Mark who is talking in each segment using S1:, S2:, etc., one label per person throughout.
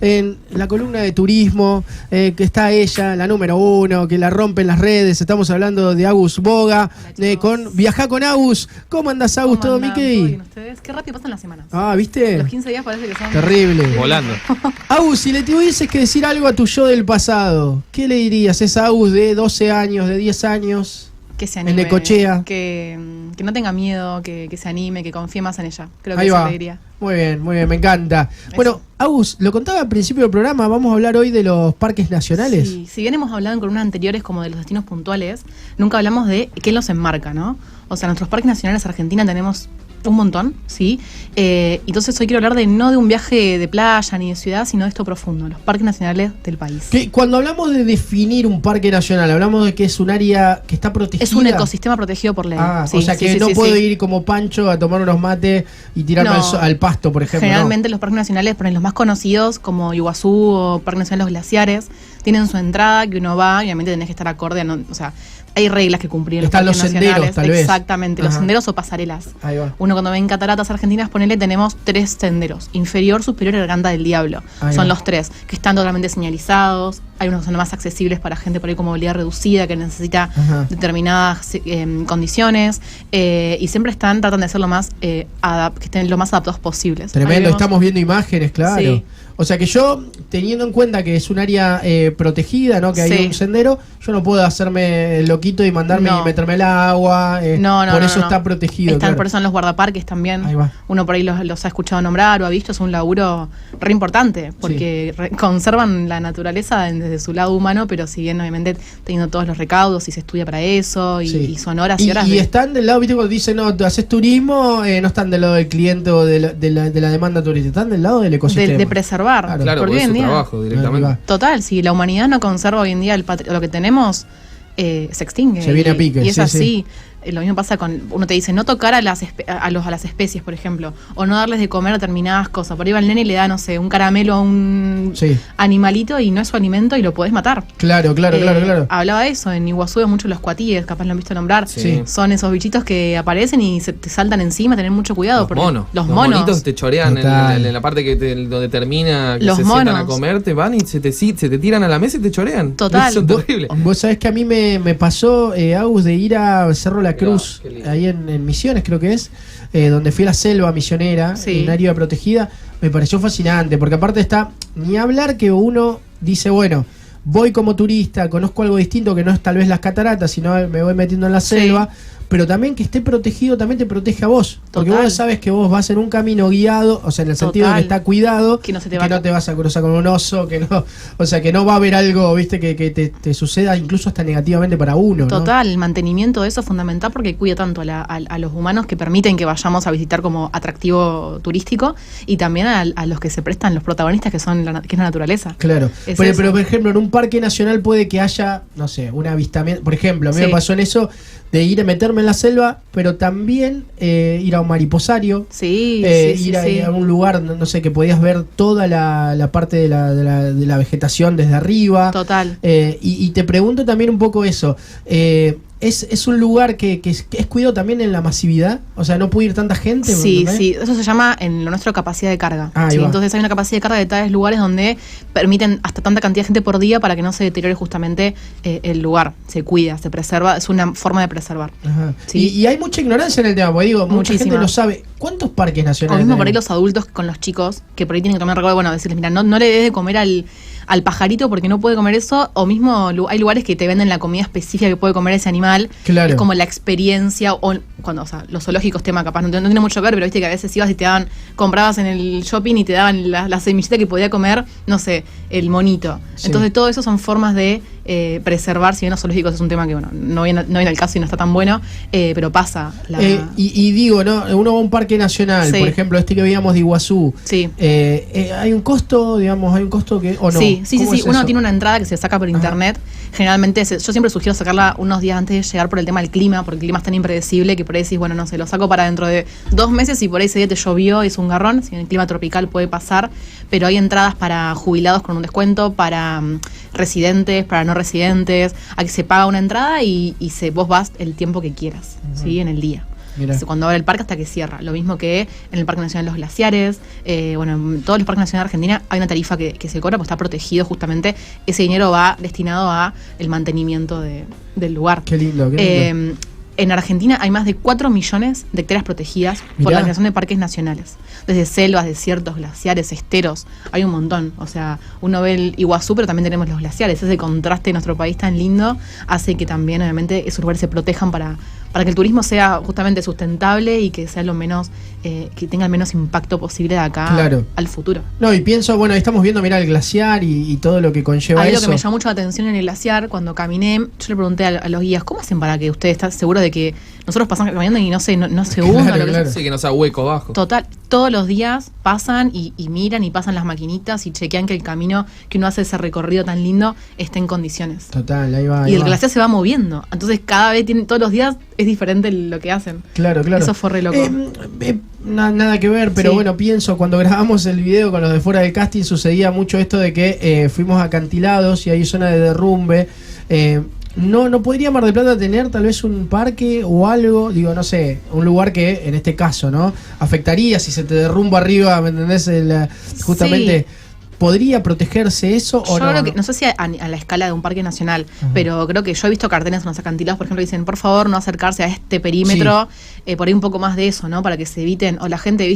S1: en la columna de turismo, que está ella, la número 1, que la rompe en las redes. Estamos hablando de Agus Boga, con Viajá con Agus. ¿Cómo andas, Agus? ¿Todo Mickey?
S2: ¿Todo bien ustedes? Qué rápido pasan las semanas.
S1: Ah, ¿viste?
S2: Los 15 días parece que son...
S1: Terrible.
S3: Volando.
S1: Agus, si le tuvieses que decir algo a tu yo del pasado, ¿qué le dirías? Esa Agus de 12 años, de 10 años,
S2: que se anime,
S1: en Necochea.
S2: Que no tenga miedo, que se anime, que confíe más en ella. Creo que
S1: Ahí
S2: eso
S1: va.
S2: le diría.
S1: Muy bien, me encanta.
S2: Eso.
S1: Bueno, Agus, lo contaba al principio del programa, vamos a hablar hoy de los parques nacionales.
S2: Sí, si bien hemos hablado en columnas anteriores como de los destinos puntuales, nunca hablamos de qué los enmarca, ¿no? O sea, nuestros parques nacionales Argentina tenemos un montón, ¿sí? Entonces hoy quiero hablar no de un viaje de playa ni de ciudad, sino de esto profundo, los parques nacionales del país.
S1: Cuando hablamos de definir un parque nacional, hablamos de que es un área que está protegida.
S2: Es un ecosistema protegido por ley.
S1: O sea que no puedo ir como Pancho a tomar unos mates y tirarme al pasto, por ejemplo.
S2: Generalmente los parques nacionales, por ejemplo, los más conocidos como Iguazú o Parque Nacional Los Glaciares, tienen su entrada que uno va y obviamente tenés que estar acorde a o sea, hay reglas que cumplir.
S1: Están los senderos, tal vez.
S2: Exactamente, los senderos o pasarelas.
S1: Ahí va.
S2: Uno cuando ve en cataratas argentinas, ponele, tenemos 3 senderos: inferior, superior y garganta del diablo. Son los 3, que están totalmente señalizados. Hay unos que son más accesibles para gente por ahí con movilidad reducida, que necesita determinadas condiciones. Y siempre tratan de ser que estén lo más adaptados posibles.
S1: Tremendo, estamos viendo imágenes, claro. Sí. O sea que yo, teniendo en cuenta que es un área protegida, ¿no? Que hay un sendero, yo no puedo hacerme loquito y mandarme y meterme al agua. Por eso está protegido.
S2: Por eso en los guardaparques también. Uno por ahí los ha escuchado nombrar o ha visto. Es un laburo re importante, porque conservan la naturaleza desde su lado humano, pero si bien obviamente teniendo todos los recaudos y se estudia para eso, y son horas y horas.
S1: Y están del lado, viste, cuando dicen, no, haces turismo, no están del lado del cliente o de la demanda turística, están del lado del ecosistema.
S2: De preservar.
S3: Claro, porque hoy en día trabajo directamente.
S2: Total, si la humanidad no conserva hoy en día lo que tenemos, se extingue.
S1: Se viene a pique.
S2: Y es así. Lo mismo pasa uno te dice no tocar a las especies, por ejemplo, o no darles de comer determinadas cosas. Por ahí va el nene y le da, no sé, un caramelo a un animalito y no es su alimento y lo podés matar.
S1: Claro.
S2: Hablaba de eso, en Iguazú de muchos los cuatíes, capaz lo han visto nombrar.
S1: Sí.
S2: Son esos bichitos que aparecen y te saltan encima, tener mucho cuidado.
S3: Los monitos te chorean en la parte donde termina, que
S2: los
S3: se
S2: monos
S3: sientan a comer, te van y se te tiran a la mesa y te chorean.
S2: Total.
S3: Eso es terrible.
S1: Vos sabés que a mí me pasó, Agus, de ir a Cerro La Cruz, ahí en Misiones creo que es, donde fui a la selva misionera, en área protegida. Me pareció fascinante, porque aparte está, ni hablar que uno dice, bueno, voy como turista, conozco algo distinto que no es tal vez las cataratas, sino me voy metiendo en la selva, pero también que esté protegido también te protege a vos. Porque vos sabes que vos vas en un camino guiado, o sea, en el sentido de que está cuidado, que no te vas a cruzar con un oso, o sea, que no va a haber algo, viste, que te suceda incluso hasta negativamente para uno.
S2: Total, el mantenimiento de eso es fundamental porque cuida tanto a los humanos que permiten que vayamos a visitar como atractivo turístico, y también a los que se prestan, los protagonistas, que es la naturaleza.
S1: Claro, pero por ejemplo, en un parque nacional puede que haya, no sé, un avistamiento. Por ejemplo, a mí me pasó en eso de ir a meterme en la selva, pero también ir a un mariposario, ir a un lugar, no sé, que podías ver toda la parte de la vegetación desde arriba.
S2: Total.
S1: Y te pregunto también un poco eso. ¿Es un lugar que es cuidado también en la masividad? O sea, ¿no puede ir tanta gente?
S2: Sí, eso se llama en lo nuestro capacidad de carga. Entonces hay una capacidad de carga de tales lugares donde permiten hasta tanta cantidad de gente por día para que no se deteriore justamente el lugar. Se cuida, se preserva, es una forma de preservar.
S1: Y hay mucha ignorancia en el tema, porque digo, mucha gente no sabe. ¿Cuántos parques nacionales?
S2: O mismo por ahí los adultos con los chicos, que por ahí tienen que tomar recuerdo, decirles, mira, no le des de comer al pajarito porque no puede comer eso, o mismo hay lugares que te venden la comida específica que puede comer ese animal.
S1: Claro.
S2: Es como la experiencia, los zoológicos, tema capaz no tiene mucho que ver, pero viste que a veces ibas y comprabas en el shopping y te daban la semillita que podía comer, no sé, el monito. Entonces todo eso son formas de preservar, si bien los zoológicos es un tema que no viene al caso y no está tan bueno, pero pasa.
S1: Y digo, ¿no? Uno va a un parque nacional, por ejemplo, que veíamos de Iguazú. ¿Hay un costo, que, o no?
S2: Sí, uno tiene una entrada que se saca por internet. Generalmente, yo siempre sugiero sacarla unos días antes de llegar por el tema del clima, porque el clima es tan impredecible que por ahí decís, no sé, lo saco para dentro de 2 meses y por ahí ese día te llovió y es un garrón. Si en el clima tropical puede pasar, pero hay entradas para jubilados con un descuento, para residentes, para no residentes. Aquí se paga una entrada y vos vas el tiempo que quieras, en el día. cuando abre el parque hasta que cierra. Lo mismo que en el Parque Nacional Los Glaciares, en todos los parques nacionales de Argentina hay una tarifa que se cobra, porque está protegido justamente. Ese dinero va destinado a el mantenimiento del lugar.
S1: Qué lindo, qué lindo.
S2: En Argentina hay más de 4 millones de hectáreas protegidas por la creación de parques nacionales. Desde selvas, desiertos, glaciares, esteros, hay un montón. O sea, uno ve el Iguazú, pero también tenemos los glaciares. Ese contraste de nuestro país tan lindo hace que también, obviamente, esos lugares se protejan para que el turismo sea justamente sustentable y que sea lo menos, que tenga el menos impacto posible de acá al futuro.
S1: No, y pienso, bueno, ahí estamos viendo, mirá, el glaciar y todo lo que conlleva eso.
S2: Algo que me llamó mucho la atención en el glaciar, cuando caminé, yo le pregunté a los guías, ¿cómo hacen para que ustedes estén seguros de que nosotros pasamos caminando y no se hunda?
S3: Claro. Sí, que no sea hueco abajo.
S2: Total, todos los días pasan y miran y pasan las maquinitas y chequean que el camino que uno hace, ese recorrido tan lindo, esté en condiciones.
S1: Total, ahí va.
S2: Y el glaciar se va moviendo, entonces cada vez todos los días es diferente lo que hacen.
S1: Claro.
S2: Eso fue re loco.
S1: Nada que ver, pero bueno, pienso, cuando grabamos el video con los de Fuera del Casting sucedía mucho esto de que fuimos acantilados y hay zona de derrumbe. No podría Mar del Plata tener tal vez un parque o algo, digo, no sé, un lugar que en este caso, ¿no? Afectaría si se te derrumba arriba, ¿me entendés? Justamente... Sí. ¿Podría protegerse eso o no?
S2: Yo creo que, no sé si a la escala de un parque nacional, pero creo que yo he visto carteles en los acantilados, por ejemplo, dicen, por favor, no acercarse a este perímetro, por ahí un poco más de eso, ¿no? Para que se eviten, o la gente,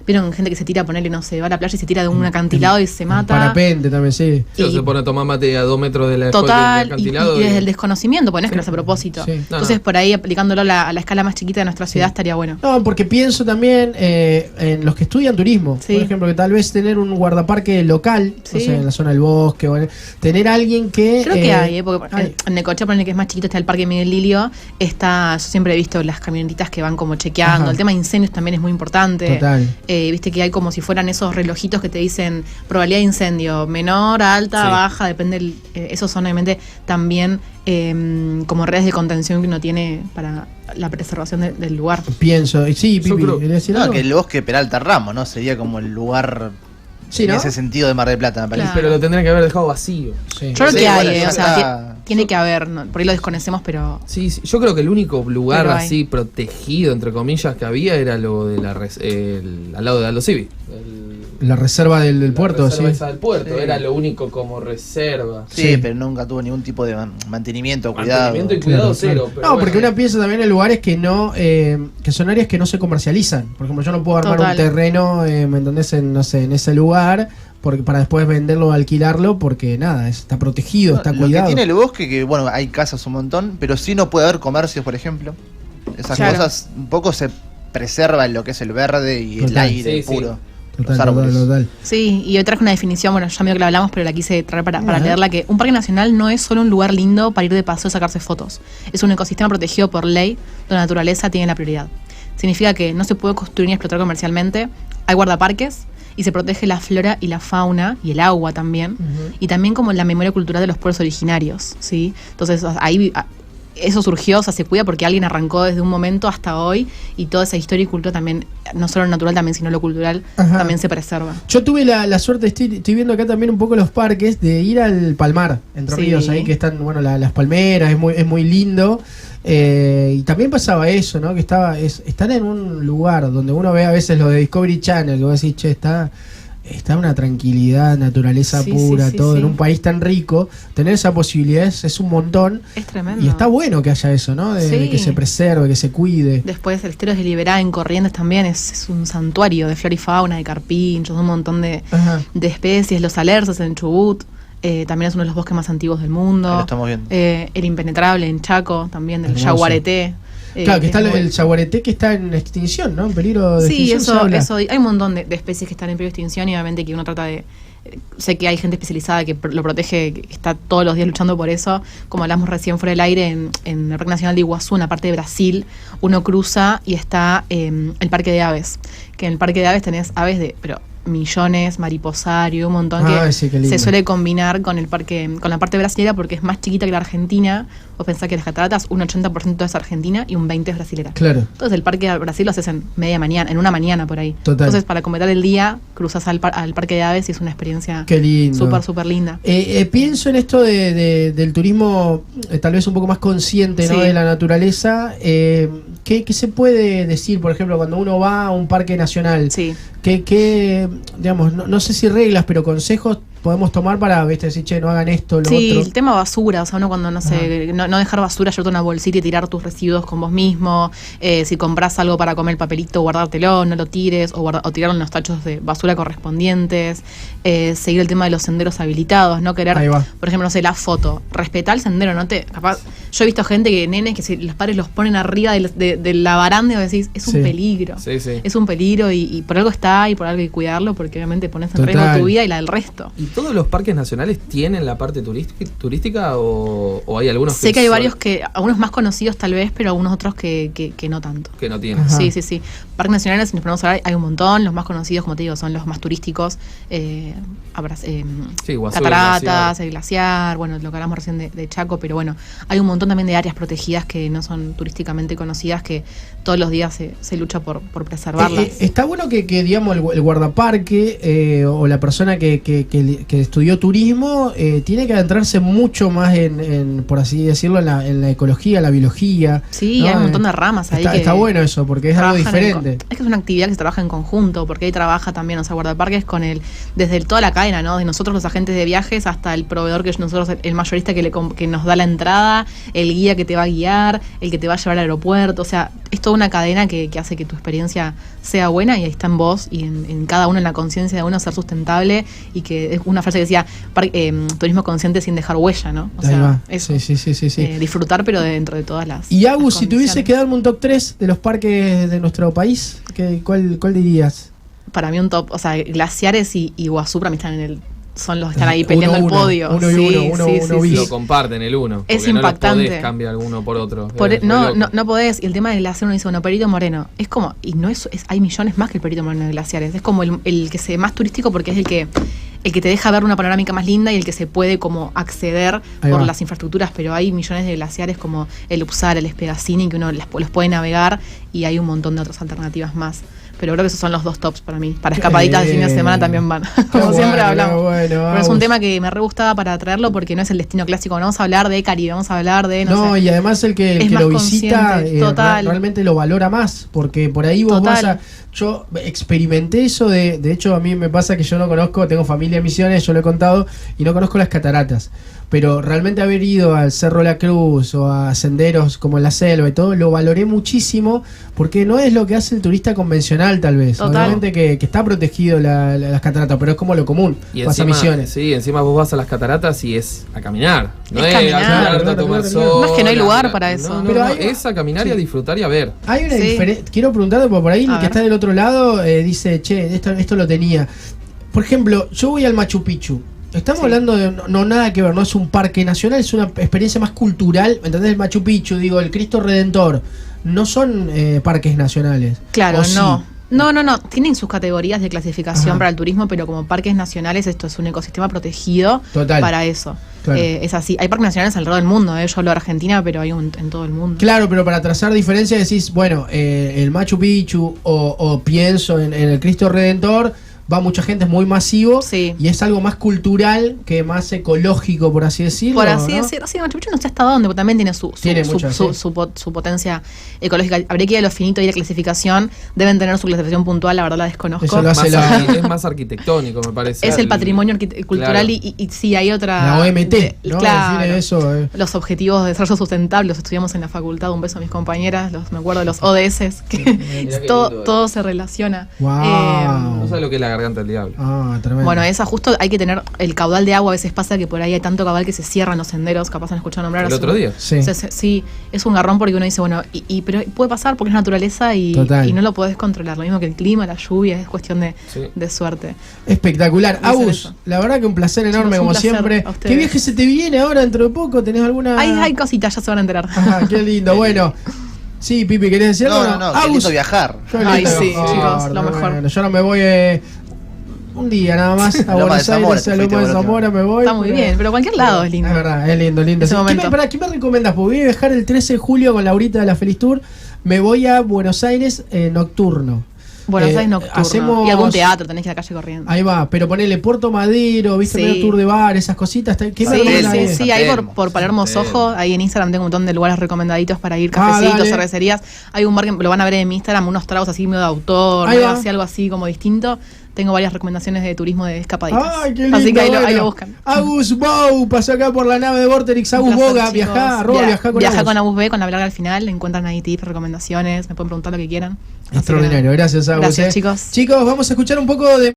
S2: vieron gente que se tira, ponerle, no sé, va a la playa y se tira de un acantilado y se mata.
S1: Parapente también, sí.
S3: Se pone a tomar mate a 2 metros de la
S2: total,
S3: del acantilado.
S2: Y desde el desconocimiento, porque no es que lo hace a propósito. Sí. Entonces, por ahí, aplicándolo a la escala más chiquita de nuestra ciudad, estaría bueno.
S1: No, porque pienso también en los que estudian turismo, por ejemplo, que tal vez tener un guardaparque local, en la zona del bosque, tener alguien que...
S2: Creo que hay, porque en Necochea, por el que es más chiquito, está el Parque Miguel Lilio, yo siempre he visto las camionetitas que van como chequeando. El tema de incendios también es muy importante.
S1: Total.
S2: Viste que hay como si fueran esos relojitos que te dicen probabilidad de incendio, menor, alta, baja, depende. Esos son obviamente también como redes de contención que uno tiene para la preservación del lugar.
S1: Pienso, sí, Pipi,
S4: que el bosque Peralta Ramos, ¿no? Sería como el lugar... Sí, en ese sentido de Mar del Plata, me parece.
S3: Claro. Pero lo tendrían que haber dejado vacío.
S2: Sí. Yo creo que hay, tiene que haber, por ahí lo desconocemos, pero...
S3: Sí, yo creo que el único lugar así protegido, entre comillas, que había era lo de al lado de Aldo Civi.
S1: La reserva del puerto,
S3: la reserva del puerto, era lo único como reserva.
S4: Sí, pero nunca tuvo ningún tipo de mantenimiento, cuidado.
S3: Mantenimiento y cuidado cero.
S1: Pero porque uno piensa también en lugares que no, que son áreas que no se comercializan. Por ejemplo, yo no puedo armar un terreno, ¿me entendés? En ese lugar, porque para después venderlo o alquilarlo, porque nada, está protegido, está cuidado.
S4: Lo que tiene el bosque, que bueno, hay casas un montón, pero sí no puede haber comercios, por ejemplo. Esas cosas un poco se preservan lo que es el verde y el aire puro.
S1: Total.
S2: Sí, y hoy traje una definición, ya medio que la hablamos, pero la quise traer para leerla, que un parque nacional no es solo un lugar lindo para ir de paseo y sacarse fotos. Es un ecosistema protegido por ley, donde la naturaleza tiene la prioridad. Significa que no se puede construir ni explotar comercialmente, hay guardaparques y se protege la flora y la fauna y el agua también, y también como la memoria cultural de los pueblos originarios, ¿sí? Entonces ahí... Eso surgió, se cuida porque alguien arrancó desde un momento hasta hoy, y toda esa historia y cultura también, no solo lo natural también, sino lo cultural, también se preserva.
S1: Yo tuve la suerte, estoy viendo acá también un poco los parques, de ir al Palmar, Entre Ríos, ahí que están, las palmeras, es muy lindo. Y también pasaba eso, ¿no? Que están en un lugar donde uno ve a veces lo de Discovery Channel, que vos decís, che, está una tranquilidad, naturaleza pura, en un país tan rico. Tener esa posibilidad es un montón.
S2: Es tremendo.
S1: Y está bueno que haya eso, ¿no? De que se preserve, que se cuide.
S2: Después el Esteros de Liberá en Corrientes también es un santuario de flora y fauna, de carpinchos, un montón de especies. Los Alerces en Chubut, también es uno de los bosques más antiguos del mundo.
S4: Lo estamos viendo.
S2: El Impenetrable en Chaco, también del Yaguareté.
S1: Claro, que está el yaguareté, que está en extinción, ¿no? En peligro de extinción.
S2: Sí, eso hay un montón de especies que están en peligro de extinción, y obviamente que uno trata de... Sé que hay gente especializada que lo protege, que está todos los días luchando por eso. Como hablamos recién fuera del aire, en el Parque Nacional de Iguazú, en la parte de Brasil, uno cruza y está el Parque de Aves. Que en el Parque de Aves tenés aves millones, mariposario, un montón que se suele combinar con el parque, con la parte brasilera, porque es más chiquita que la Argentina. Vos pensás que las cataratas, un 80% es Argentina y un 20% es brasilera.
S1: Claro.
S2: Entonces el parque de Brasil lo haces en una mañana por ahí.
S1: Total.
S2: Entonces para completar el día, cruzas al parque de aves y es una experiencia súper linda.
S1: Pienso en esto del turismo tal vez un poco más consciente, ¿no? De la naturaleza. ¿Qué se puede decir, por ejemplo, cuando uno va a un parque nacional?
S2: Sí.
S1: ¿Qué digamos, no sé si reglas, pero consejos podemos tomar para, viste, decir, che, no hagan esto, lo otro?
S2: Sí, el tema basura, o sea, uno cuando, no sé, no dejar basura, llevarte una bolsita y tirar tus residuos con vos mismo. Si compras algo para comer el papelito, guardártelo, no lo tires, o tirarlo en los tachos de basura correspondientes. Seguir el tema de los senderos habilitados, no querer, por ejemplo, no sé, la foto. Respetar el sendero, capaz, yo he visto gente nenes que si los padres los ponen arriba de la baranda y vos decís, es un peligro. Sí. Es un peligro y por algo está y por algo hay que cuidarlo, porque obviamente pones en riesgo tu vida y la del resto.
S3: ¿Y todos los parques nacionales tienen la parte turística o hay algunos
S2: sé que hay varios algunos más conocidos tal vez, pero algunos otros que no tanto.
S3: Que no tienen.
S2: Sí. Parques nacionales, si nos ponemos a hablar, hay un montón. Los más conocidos, como te digo, son los más turísticos. Cataratas, el glaciar, bueno, lo que hablamos recién de Chaco, pero bueno, hay un montón también de áreas protegidas que no son turísticamente conocidas, que todos los días se lucha por preservarlas.
S1: Está bueno que digamos, el guardaparque o la persona que estudió turismo tiene que adentrarse mucho más en por así decirlo, en la ecología, la biología.
S2: Sí,
S1: ¿no?
S2: Hay un montón de ramas ahí.
S1: Está bueno eso, porque es algo diferente.
S2: Es que es una actividad que se trabaja en conjunto, porque ahí trabaja también, o sea, guardaparques desde toda la cadena, ¿no? De nosotros los agentes de viajes hasta el proveedor, que es nosotros, el mayorista que nos da la entrada, el guía que te va a guiar, el que te va a llevar al aeropuerto. O sea, es toda una cadena que hace que tu experiencia sea buena, y ahí está en vos y en cada uno, en la conciencia de uno, ser sustentable, y que es una frase que decía turismo consciente sin dejar huella, ¿no? O sea, eso. Sí. Disfrutar, pero dentro de todas las.
S1: Y Agus, si tuviese que darme un top 3 de los parques de nuestro país, ¿cuál dirías?
S2: Para mí un top, o sea, Glaciares y Iguazú para mí son los que están ahí peleando el podio.
S1: Uno.
S3: Lo comparten el uno.
S2: Es impactante.
S3: No podés cambiar uno por otro.
S2: No podés. Y el tema del glaciar, uno dice, bueno, Perito Moreno. Es como, y no hay millones más que el Perito Moreno de Glaciares. Es como el que se más turístico, porque es el que te deja ver una panorámica más linda y el que se puede como acceder por las infraestructuras, pero hay millones de glaciares como el Upsala, el Espedacini, que uno los puede navegar, y hay un montón de otras alternativas más. Pero creo que esos son los dos tops para mí. Para escapaditas de fin de semana también van. Como siempre hablamos. Pero es un tema que me re gustaba para traerlo, porque no es el destino clásico. No vamos a hablar de Caribe, vamos a hablar de... No sé.
S1: Y además el que lo visita realmente lo valora más. Porque por ahí vos vas a... Yo experimenté eso de hecho, a mí me pasa que yo no conozco, tengo familia en Misiones, yo lo he contado, y no conozco las cataratas. Pero realmente haber ido al Cerro La Cruz o a senderos como en la selva y todo, lo valoré muchísimo, porque no es lo que hace el turista convencional, tal vez. Obviamente que está protegido las cataratas, pero es como lo común.
S3: Y
S1: vas
S3: encima,
S1: a Misiones.
S3: Sí, encima vos vas a las cataratas y es a caminar. No es
S2: caminar,
S3: a tomar sol.
S2: Más que no hay lugar para eso.
S3: Pero es a caminar y a disfrutar y a ver.
S1: Hay una diferencia. Quiero preguntarte, porque por ahí el que está del otro lado dice, che, esto lo tenía. Por ejemplo, yo voy al Machu Picchu. Estamos hablando de no nada que ver, no es un parque nacional, es una experiencia más cultural, ¿entendés? El Machu Picchu, el Cristo Redentor, no son parques nacionales.
S2: Claro, no. No. Tienen sus categorías de clasificación para el turismo, pero como parques nacionales esto es un ecosistema protegido para eso. Claro. Es así. Hay parques nacionales alrededor del mundo. Yo hablo de Argentina, pero hay en todo el mundo.
S1: Claro, pero para trazar diferencias decís, bueno, el Machu Picchu o pienso en el Cristo Redentor, va mucha gente, es muy masivo, y es algo más cultural que más ecológico, por así decirlo.
S2: Por así decirlo, sí, Machu Picchu no sé hasta dónde, porque también tiene su potencia ecológica. Habría que ir a lo finito y la clasificación, deben tener su clasificación puntual, la verdad la desconozco.
S1: Eso lo hace
S3: es más arquitectónico, me parece.
S2: Es el patrimonio cultural, claro. y sí, hay otra...
S1: La OMT, ¿no?
S2: Claro,
S1: eso,
S2: los objetivos de desarrollo sustentable, los estudiamos en la facultad, un beso a mis compañeras, me acuerdo de los ODS, que todo se relaciona.
S1: Wow.
S3: No sabes lo que es la garganta del diablo.
S1: Tremendo.
S2: Bueno, esa justo hay que tener el caudal de agua. A veces pasa que por ahí hay tanto caudal que se cierran los senderos. Capaz han escuchado nombrar
S3: el otro día.
S2: Sí. Sí, es un garrón, porque uno dice, bueno, pero puede pasar porque es naturaleza y no lo podés controlar. Lo mismo que el clima, la lluvia, es cuestión de suerte.
S1: Espectacular. Agus, la verdad que un placer enorme, como siempre. ¿Qué viaje se te viene ahora dentro de poco? ¿Tenés alguna...?
S2: Hay cositas, ya se van a enterar.
S1: Qué lindo. Bueno. Sí, Pipi, ¿querés decir algo?
S4: No, qué lindo viajar.
S2: Ay, sí, chicos, lo mejor.
S1: Bueno, yo no me voy... un día nada más a Buenos Aires, a Loma de Zamora me voy.
S2: Está muy bien, pero cualquier lado es lindo.
S1: Es verdad, es lindo, lindo. Sí, ¿qué me recomendás? Porque voy a viajar el 13 de julio con Laurita de la Feliz Tour. Me voy a Buenos Aires nocturno.
S2: Buenos Aires nocturno. Y algún teatro, tenés que ir a la calle corriendo.
S1: Ahí va, pero ponele Puerto Madero, viste, medio tour de bar, esas cositas. ¿Qué me recomendás?
S2: Sí, ahí por Palermo Sojo, ahí en Instagram tengo un montón de lugares recomendaditos para ir, cafecitos, cervecerías. Hay un bar que lo van a ver en mi Instagram, unos tragos así medio de autor, algo así como distinto. Tengo varias recomendaciones de turismo de escapaditas.
S1: Ay, qué lindo,
S2: así que ahí lo buscan.
S1: Agus Bou pasó acá por la nave de Vorterix. Agus Boga, viajá
S2: con Agus B, con la larga al final. Encuentran ahí tips, recomendaciones, me pueden preguntar lo que quieran.
S1: Extraordinario, gracias Agus.
S2: Gracias, chicos.
S1: Chicos, vamos a escuchar un poco de